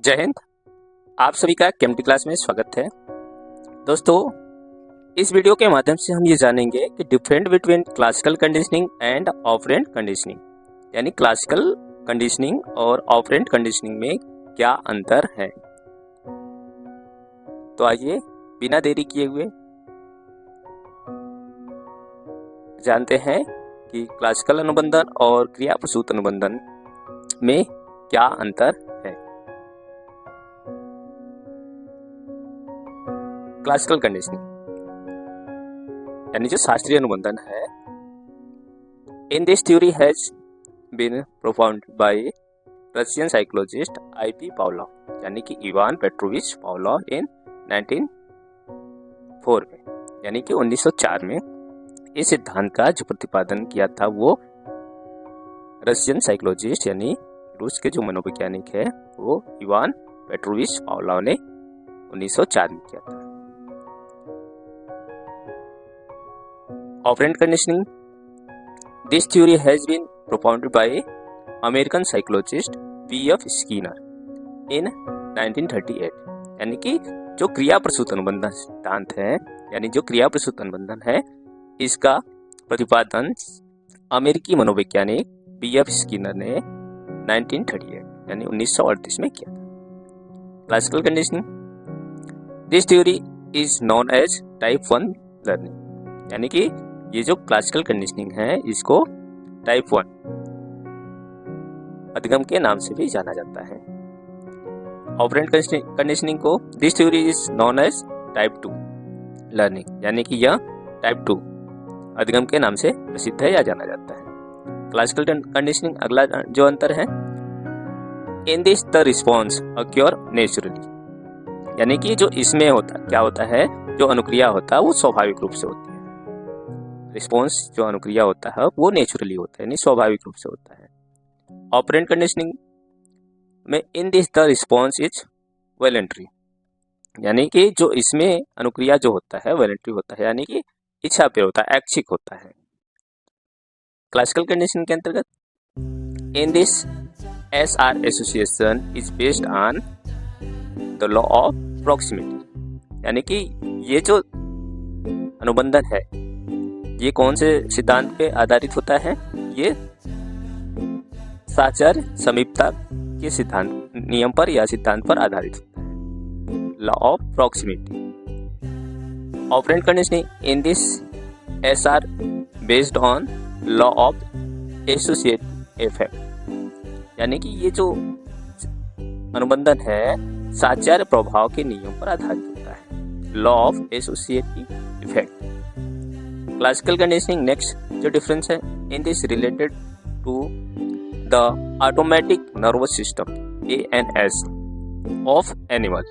जय हिंद। आप सभी का केमिस्ट्री क्लास में स्वागत है। दोस्तों, इस वीडियो के माध्यम से हम ये जानेंगे कि different between classical conditioning and operant conditioning, यानी क्लासिकल कंडीशनिंग और ऑपरेंट कंडीशनिंग में क्या अंतर है। तो आइए बिना देरी किए हुए जानते हैं कि क्लासिकल अनुबंधन और क्रिया प्रसूत अनुबंधन में क्या अंतर है। क्लासिकल कंडीशनिंग यानी जो शास्त्रीय अनुबंधन है, in this theory has been profound by Russian psychologist I P. Pavlov, यानी कि इवान पेट्रोविच पावलोव इन 1904 में, यानी कि 1904 में इस सिद्धांत का जो प्रतिपादन किया था वो रशियन साइकोलॉजिस्ट यानी रूस के जो मनोवैज्ञानिक है वो इवान पेट्रोविच पावलोव ने 1904 में किया था। Operant conditioning. This theory has been propounded by American psychologist P.F. Skinner in 1938, यानी कि जो क्रिया प्रसूत अनुबंधन सिद्धांत है, यानी जो क्रिया प्रसूत अनुबंधन है, इसका प्रतिपादन अमेरिकी मनोवैज्ञानिक P.F. स्किनर ने 1938 यानी 1938 में किया था। Classical conditioning. This theory is known as type 1 learning, यानी कि ये जो क्लासिकल कंडीशनिंग है इसको टाइप 1 अधिगम के नाम से भी जाना जाता है। ऑपरेंट कंडीशनिंग को this theory is known as type 2 learning, यानी कि यह टाइप 2 अधिगम के नाम से प्रसिद्ध है या जाना जाता है। क्लासिकल कंडीशनिंग अगला जो अंतर है, in this the response acquire naturally, यानी कि जो इसमें क्या होता है, जो अनुक्रिया होता है वो स्वाभाविक रूप से होती है। रिस्पॉन्स जो अनुक्रिया होता है वो नेचुरली होता है, यानी स्वाभाविक रूप से होता है। ऑपरेंट कंडीशनिंग में इन this the response is voluntary, यानी कि जो इसमें अनुक्रिया जो होता है वॉलंटरी होता है, यानी कि इच्छा पे होता है, ऐच्छिक होता है। क्लासिकल कंडीशनिंग के अंतर्गत in this SR association is based on the law of proximity, यानी कि ये जो अनुबंधन है ये कौन से सिद्धांत पे आधारित होता है, ये साचार समीपता के सिद्धांत नियम पर या सिद्धांत पर आधारित होता है, law of proximity. Operant conditioning in this SR based on law of associate effect, यानी कि ये जो अनुबंधन है साचार प्रभाव के नियम पर आधारित होता है, law of associative effect. Classical conditioning next जो डिफरेंस है, in this related to the automatic nervous system ANS of animal,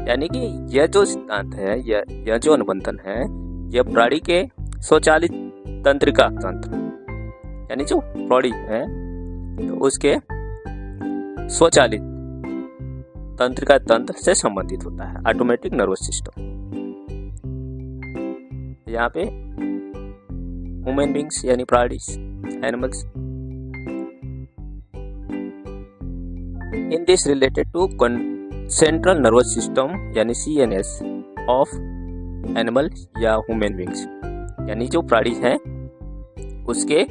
यानी कि यह जो सिद्धांत है, यह जो अनुबंधन है, यह प्राणी के स्वचालित तंत्रिका तंत्र, यानी जो प्राणी है तो उसके स्वचालित तंत्रिका तंत्र से संबंधित होता है, ऑटोमेटिक नर्वस सिस्टम। यहाँ पे ह्यूमन बींग्स यानी प्राणी, animals, in this related to central nervous system यानी CNS ऑफ एनिमल या ह्यूमन बींग्स, यानी जो प्राणी है उसके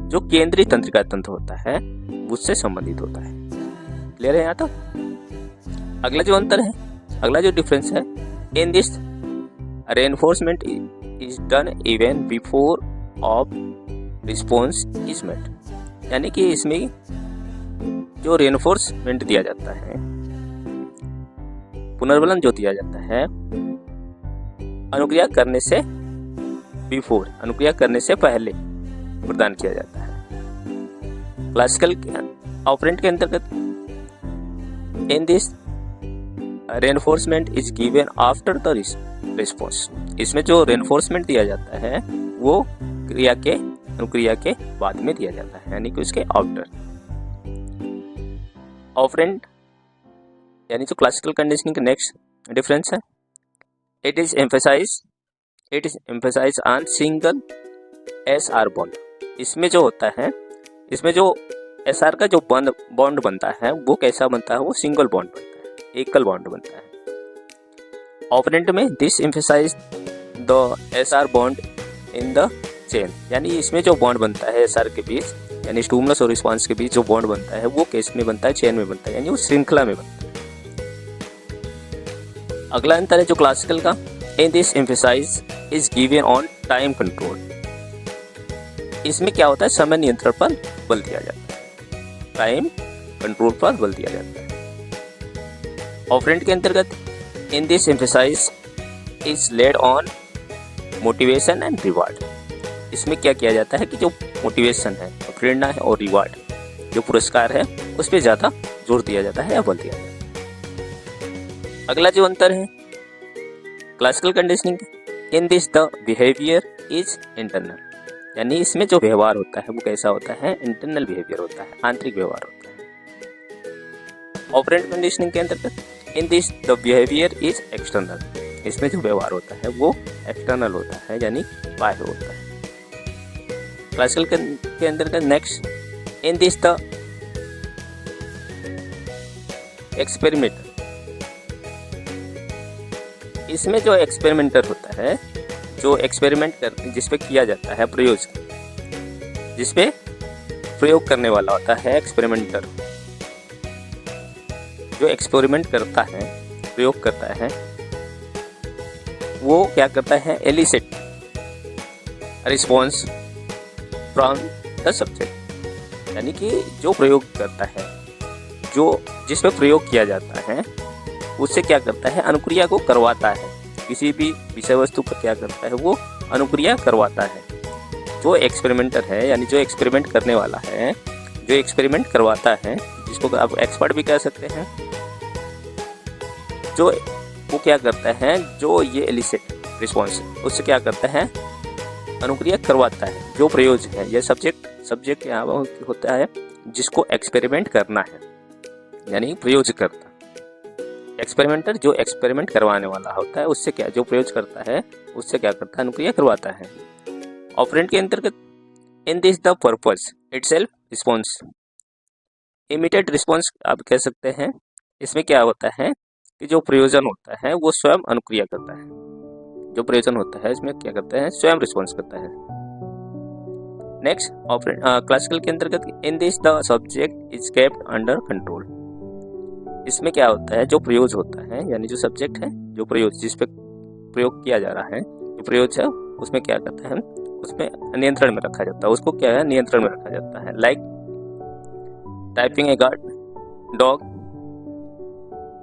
जो केंद्रीय तंत्रिका तंत्र होता है उससे संबंधित होता है। क्लियर है यहाँ तक? अगला जो अंतर है, अगला जो डिफरेंस है, in this reinforcement is done even before of response is met, यानी कि इसमें जो रेनफोर्समेंट दिया जाता है, पुनर्बलन जो दिया जाता है, अनुक्रिया करने से बिफोर, अनुक्रिया करने से पहले प्रदान किया जाता है। क्लासिकल ऑपरेंट के अंतर्गत in this reinforcement is given after the response, इसमें जो रेनफोर्समेंट दिया जाता है वो अनुक्रिया के बाद में दिया जाता है, यानी कि उसके आफ्टर। ऑपरेंट यानी जो क्लासिकल कंडीशनिंग का नेक्स्ट डिफरेंस है, it is emphasize on single SR bond. इसमें जो होता है, इसमें जो SR का जो बॉन्ड बनता है वो कैसा बनता है, वो सिंगल बॉन्ड बनता है। एकल बॉन्ड बनता है। ऑपरेंट में this emphasize the S R bond in the chain, यानी इसमें जो बॉन्ड बनता है एसआर के बीच, यानी स्टिमुलस और रिस्पॉन्स के बीच जो बॉन्ड बनता है वो केस में बनता है, चेन में बनता है, यानी वो श्रृंखला में बनता है। अगला अंतर है जो क्लासिकल का, in this emphasize is given on time control. इसमें क्या होता है, समय नियंत्रण पर बल दिया जाता है, टाइम कंट्रोल पर बल दिया जाता है। ऑपरेंट के अंतर्गत in this emphasize is laid on motivation and reward. इसमें क्या किया जाता है कि जो मोटिवेशन है, प्रेरणा है और रिवार्ड जो पुरस्कार है उस पर ज़्यादा जोर दिया जाता है या बल दिया जाता है। अगला जो अंतर है classical conditioning, in this the behaviour is internal, यानी इसमें जो व्यवहार होता है वो कैसा होता है, इंटरनल बिहेवियर होता है, आंतरिक व्यवहार होता है। ऑपरेंट कंडीशनिंग के अंतर्गत in this the behaviour is external, इसमें जो व्यवहार होता है वो एक्सटर्नल होता है, यानी बाह्य होता है। क्लासिकल के अंतर्गत next, in this the experimenter, इसमें जो एक्सपेरिमेंटर होता है, जो एक्सपेरिमेंट जिस पे किया जाता है प्रयोग, जिस पे प्रयोग करने वाला होता है एक्सपेरिमेंटर, जो एक्सपेरिमेंट करता है, प्रयोग करता है, वो क्या करता है, elicit response from the subject, यानी कि जो प्रयोग करता है, जो जिस पे प्रयोग किया जाता है उससे क्या करता है, अनुक्रिया को करवाता है, किसी भी विषय वस्तु पर क्या करता है, वो अनुक्रिया करवाता है। जो एक्सपेरिमेंटर है, यानी जो एक्सपेरिमेंट करने वाला है, जो एक्सपेरिमेंट करवाता है, जिसको आप एक्सपर्ट भी कह सकते हैं, जो वो क्या करता है, जो ये एलिसिट रिस्पॉन्स उससे क्या करता है, अनुक्रिया करवाता है। जो प्रयोज्य है, यह सब्जेक्ट यहाँ होता है जिसको एक्सपेरिमेंट करना है, यानी प्रयोज्य करता। एक्सपेरिमेंटर जो एक्सपेरिमेंट करवाने वाला होता है उससे क्या, जो प्रयोग करता है उससे क्या करता है, अनुक्रिया करवाता है। ऑपरेंट के अंतर्गत in this the purpose itself response, immediate response आप कह सकते हैं। इसमें क्या होता है कि जो प्रयोजन होता है वो स्वयं अनुक्रिया करता है, जो प्रयोजन होता है इसमें क्या करता है, स्वयं रिस्पॉन्स करता है। नेक्स्ट क्लासिकल के अंतर्गत in this the subject is kept under control. इसमें क्या होता है, जो प्रयोग होता है, यानी जो सब्जेक्ट है, जो प्रयोग जिस पे प्रयोग किया जा रहा है, जो प्रयोग है उसमें क्या करता है, उसमें नियंत्रण में रखा जाता है, उसको क्या है, नियंत्रण में रखा जाता है। Like typing a dog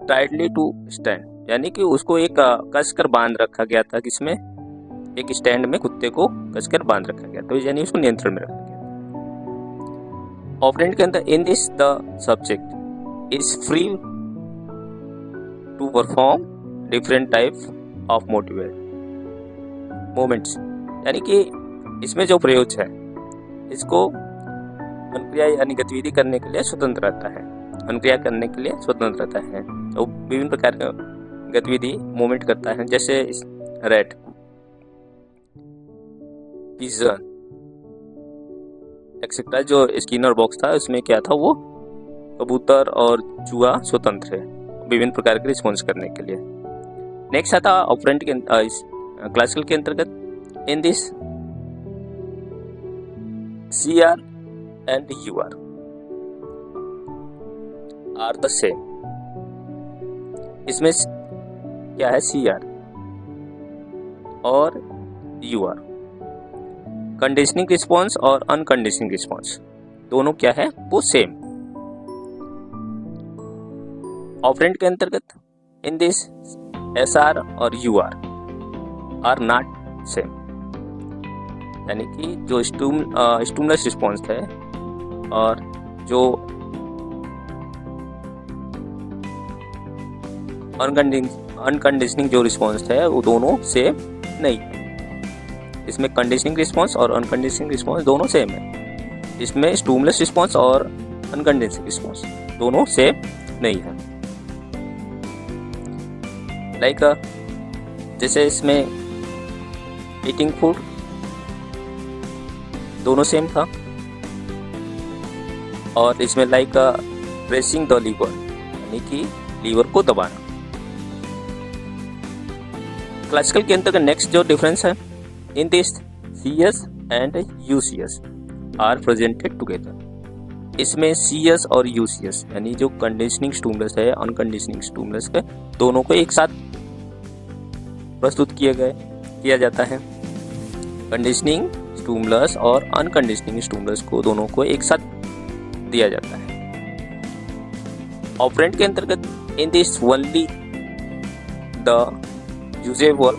tightly to stand, यानी कि उसको एक कसकर बांध रखा गया था, किसमें, एक स्टैंड में कुत्ते को कसकर बांध रखा गया, तो यानी उसको नियंत्रण में रखा गया। ऑपरेंट के अंदर in this the subject is free to perform different type of movements, यानी कि इसमें जो प्रयोग है इसको अनुक्रिया यानी गतिविधि करने के लिए स्वतंत्र रहता है, अनुक्रिया करने के लिए स्वतंत्र रहता है। तो विभिन्न प्रकार का गतिविधि मूवमेंट करता है, जैसे रैट, पिजन एक्सेट्रा। जो स्किनर बॉक्स था उसमें क्या था, वो कबूतर और चूहा स्वतंत्र है विभिन्न प्रकार के रिस्पॉन्स करने के लिए। नेक्स्ट आता ऑपरेंट के क्लासिकल के अंतर्गत in this CR and UR are the same. इसमें क्या है, CR और UR, कंडीशनिंग रिस्पॉन्स और अनकंडीशनिंग रिस्पॉन्स दोनों क्या है, वो सेम। ऑपरेंट के अंतर्गत इन दिस SR और UR आर नॉट सेम, यानी कि जो स्टिमुलस रिस्पॉन्स है और जो अनकंडीशनिंग जो रिस्पॉन्स है वो दोनों सेम नहीं है। इसमें कंडीशनिंग रिस्पॉन्स और अनकंडीशनिंग रिस्पॉन्स दोनों सेम है। इसमें स्टिमुलस रिस्पॉन्स और अनकंडीशनिंग रिस्पॉन्स दोनों सेम नहीं है। लाइक जैसे इसमें ईटिंग फूड दोनों सेम था, और इसमें लाइक प्रेसिंग द लीवर, यानी कि लीवर को दबाना। क्लासिकल के अंतर्गत नेक्स्ट जो डिफरेंस है, in this CS and UCS are presented together. इसमें CS और UCS यानी जो कंडीशनिंग स्टिमुलस है, अनकंडीशनिंग स्टिमुलस के दोनों को एक साथ प्रस्तुत किया जाता है। कंडीशनिंग स्टिमुलस और अनकंडीशनिंग स्टिमुलस को दोनों को एक साथ दिया जाता है। ऑपरेंट के अंतर्गत in this only the usable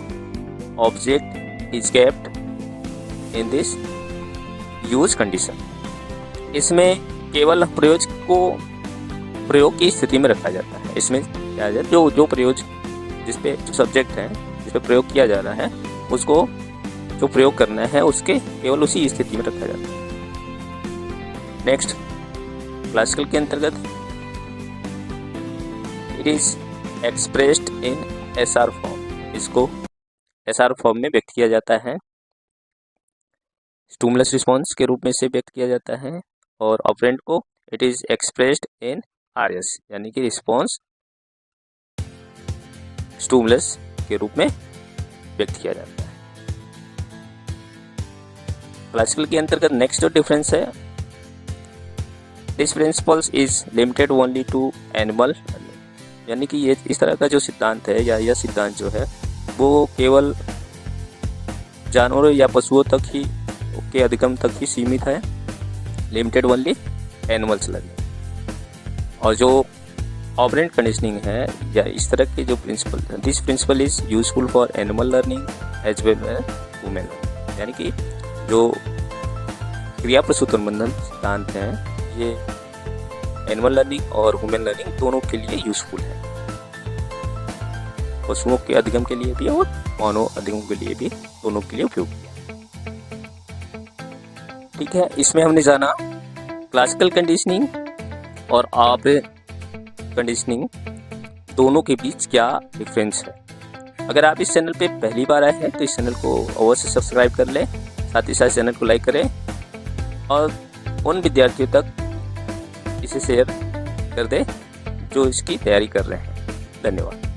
object is kept in this use condition. इसमें केवल प्रयोग की स्थिति में रखा जाता है। इसमें क्या है, जो प्रयोग जिसपे जो सब्जेक्ट है जिस पे प्रयोग किया जा रहा है उसको जो प्रयोग करना है उसके केवल उसी स्थिति में रखा जाता है। नेक्स्ट क्लासिकल के अंतर्गत it is expressed in SR form. इसको SR फॉर्म में व्यक्त किया जाता है, स्टिमुलस रिस्पॉन्स के रूप में से व्यक्त किया जाता है। और ऑपरेंट को it is expressed in RS यानी कि रिस्पॉन्स स्टिमुलस के रूप में व्यक्त किया जाता है। क्लासिकल के अंतर्गत नेक्स्ट जो डिफरेंस है, this principles is limited only to animal, यानी कि ये इस तरह का जो सिद्धांत है या यह सिद्धांत जो है वो केवल जानवरों या पशुओं तक ही के अधिगम तक ही सीमित है, लिमिटेड ओनली एनिमल्स लर्निंग। और जो ऑपरेंट कंडीशनिंग है या इस तरह के जो प्रिंसिपल है, this principle is useful for animal learning as well as human learning, यानी कि जो क्रिया प्रसूत संबंधन सिद्धांत है ये एनिमल लर्निंग और ह्यूमन लर्निंग दोनों के लिए यूजफुल है, पशुओं के अधिगम के लिए भी और मानव अधिगम के लिए भी, दोनों के लिए उपयोगी है। ठीक है, इसमें हमने जाना क्लासिकल कंडीशनिंग और ऑपरेंट कंडीशनिंग दोनों के बीच क्या डिफरेंस है। अगर आप इस चैनल पे पहली बार आए हैं तो इस चैनल को अवश्य सब्सक्राइब कर लें, साथ ही साथ चैनल को लाइक करें और उन विद्यार्थियों तक इसे शेयर कर दें जो इसकी तैयारी कर रहे हैं। धन्यवाद।